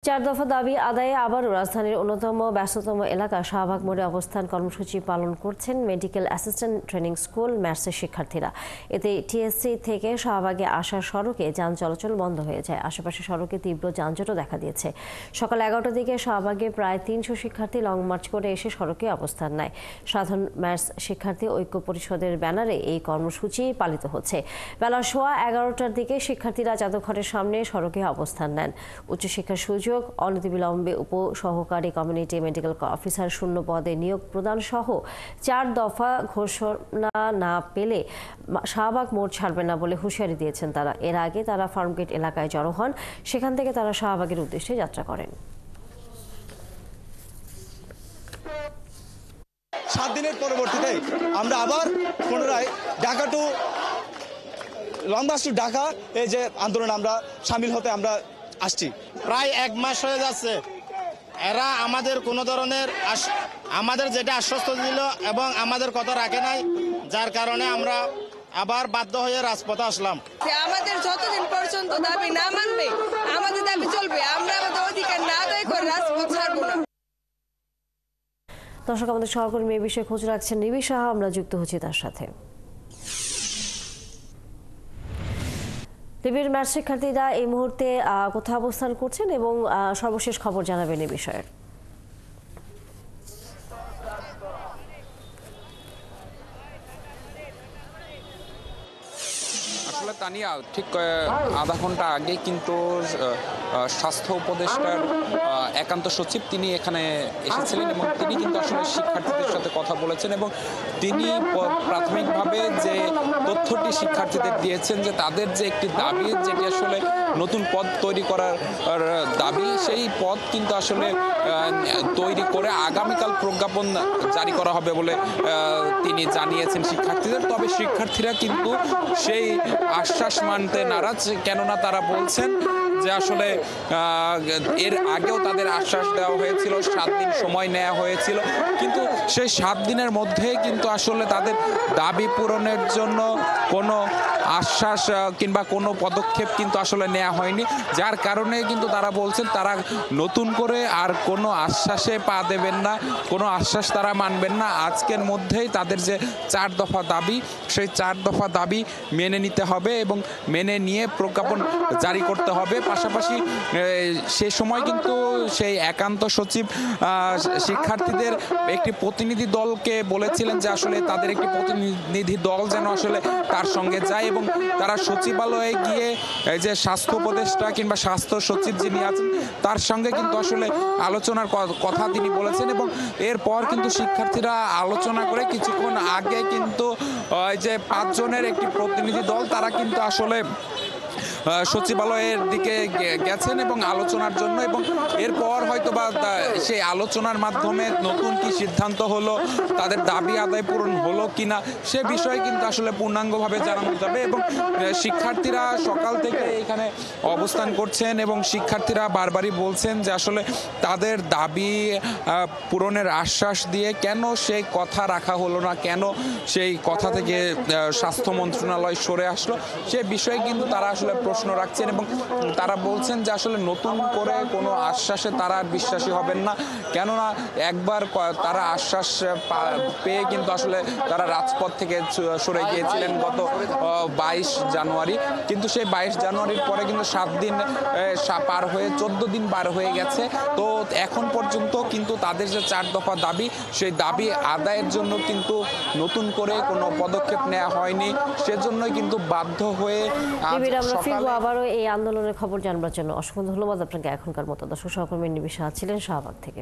চার দফা দাবি আদায়ে আবারও রাজধানীর অন্যতম ব্যস্ততম এলাকা শাহবাগ মোড়ে অবস্থান কর্মসূচি পালন করছেন মেডিকেল অ্যাসিস্ট্যান্ট ট্রেনিং স্কুল ম্যাটসের শিক্ষার্থীরা। এতে টিএসসি থেকে শাহবাগে আসার সড়কে যান চলাচল বন্ধ হয়ে যায়। আশেপাশে সড়কে তীব্র যানজটও দেখা দিয়েছে। সকাল 11টার দিকে শাহবাগে প্রায় 300 শিক্ষার্থী লং মার্চ করে এসে সড়কে অবস্থান নেয়। সাধারণ ম্যাটস শিক্ষার্থী ঐক্য পরিষদের ব্যানারে এই কর্মসূচি পালিত হচ্ছে। বেলা 11:15টার দিকে শিক্ষার্থীরা জাদুঘরের সামনে সড়কে অবস্থান নেন। উচ্চশিক্ষার সুযোগ অনতিবিলম্বে উপসহকারী কমিউনিটি মেডিকেল অফিসার শূন্য পদে নিয়োগ প্রদান সহ 4 দফা ঘোষণা না পেলে শাহবাগ মোড় ছাড়বে না বলে হুঁশিয়ারি দিয়েছেন তারা। এর আগে তারা ফার্মগেট এলাকায় জড়ো হন। সেখান থেকে তারা শাহবাগের উদ্দেশ্যে যাত্রা করেন। 7 দিনের পরবর্তীতে আমরা আবার পুনরায় Dhaka to long march to Dhaka এই যে আন্দোলন আমরা সামিল হতে আমরা আসছি। প্রায় 1 মাস হয়ে যাচ্ছে। এরা আমাদের কোনো ধরনের আমাদের যেটা আশ্বস্ত দিল এবং আমাদের কথা রাখে নাই, যার কারণে আমরা আবার বাধ্য হয়ে রাজপথে আসলাম। আমাদের যতদিন পর্যন্ত দাবি না মানবে আমাদের দাবি চলবে। আমরা আমাদের অধিকার না আদায় করে রাজপথ ছাড়বো না। দর্শক, আমাদের সহকর্মী এই বিষয়ে খোঁজ রাখছেন নিবি সাহা, আমরা যুক্ত হচ্ছি তার সাথে। লিবির ম্যাথ শিক্ষার্থীরা এই মুহূর্তে কোথায় অবস্থান করছেন এবং সর্বশেষ খবর জানাবেন এই বিষয়ে। আসলে তানিয়া ঠিক আধা ঘন্টা আগে কিন্তু স্বাস্থ্য উপদেষ্টার একান্ত সচিব তিনি এখানে এসেছিলেন এবং তিনি কিন্তু আসলে শিক্ষার্থীদের সাথে কথা বলেছেন এবং তিনি প্রাথমিকভাবে যে তথ্যটি শিক্ষার্থীদের দিয়েছেন যে তাদের যে একটি দাবি, যেটি আসলে নতুন পদ তৈরি করার দাবি, সেই পদ কিন্তু আসলে তৈরি করে আগামীকাল প্রজ্ঞাপন জারি করা হবে বলে তিনি জানিয়েছেন শিক্ষার্থীদের। তবে শিক্ষার্থীরা কিন্তু সেই আশ্বাস মানতে নারাজ, কেননা তারা বলছেন যে আসলে এর আগেও তাদের আশ্বাস দেওয়া হয়েছিল, 7 দিন সময় নেওয়া হয়েছিল, কিন্তু সেই 7 দিনের মধ্যে কিন্তু আসলে তাদের দাবি পূরণের জন্য কোনো আশ্বাস কিংবা কোনো পদক্ষেপ কিন্তু আসলে নেওয়া হয়নি। যার কারণে কিন্তু তারা বলছেন তারা নতুন করে আর কোনো আশ্বাসে পা দেবেন না, কোনো আশ্বাস তারা মানবেন না। আজকের মধ্যেই তাদের যে 4 দফা দাবি, সেই 4 দফা দাবি মেনে নিতে হবে এবং মেনে নিয়ে প্রজ্ঞাপন জারি করতে হবে। পাশাপাশি সে সময় কিন্তু সেই একান্ত সচিব শিক্ষার্থীদের একটি প্রতিনিধি দলকে বলেছিলেন যে আসলে তাদের একটি প্রতিনিধি দল যেন আসলে তার সঙ্গে যায় এবং তারা সচিবালয়ে গিয়ে এই যে স্বাস্থ্য উপদেষ্টা কিংবা স্বাস্থ্য সচিব যিনি আছেন তার সঙ্গে কিন্তু আসলে আলোচনার কথা তিনি বলেছেন এবং এরপর কিন্তু শিক্ষার্থীরা আলোচনা করে কিছুক্ষণ আগে কিন্তু যে 5 জনের একটি প্রতিনিধি দল তারা কিন্তু আসলে সচিবালয়ের দিকে গেছেন এবং আলোচনার জন্য, এবং এরপর হয়তো বা সেই আলোচনার মাধ্যমে নতুন কি সিদ্ধান্ত হলো, তাদের দাবি আদায় পূরণ হলো কিনা সে বিষয়ে কিন্তু আসলে পূর্ণাঙ্গভাবে জানানো যাবে। এবং শিক্ষার্থীরা সকাল থেকে এখানে অবস্থান করছেন এবং শিক্ষার্থীরা বারবারই বলছেন যে আসলে তাদের দাবি পূরণের আশ্বাস দিয়ে কেন সেই কথা রাখা হলো না, কেন সেই কথা থেকে স্বাস্থ্য মন্ত্রণালয় সরে আসলো, সে বিষয়ে কিন্তু তারা আসলে প্রশ্ন রাখছেন এবং তারা বলছেন যে আসলে নতুন করে কোনো আশ্বাসে তারা বিশ্বাসী হবেন না, কেননা একবার তারা আশ্বাস পেয়ে কিন্তু আসলে তারা রাজপথ থেকে সরে গিয়েছিলেন গত 22 জানুয়ারি, কিন্তু সেই 22 জানুয়ারির পরে কিন্তু 7 দিন পার হয়ে 14 দিন পার হয়ে গেছে। তো এখন পর্যন্ত কিন্তু তাদের যে 4 দফা দাবি, সেই দাবি আদায়ের জন্য কিন্তু নতুন করে কোনো পদক্ষেপ নেওয়া হয়নি। সেজন্যই কিন্তু বাধ্য হয়ে আবারও এই আন্দোলনের খবর জানবার জন্য অসংখ্য ধন্যবাদ আপনাকে। এখনকার মতো দর্শক সহকর্মী নিবি সাহা ছিলেন শাহবাগ থেকে।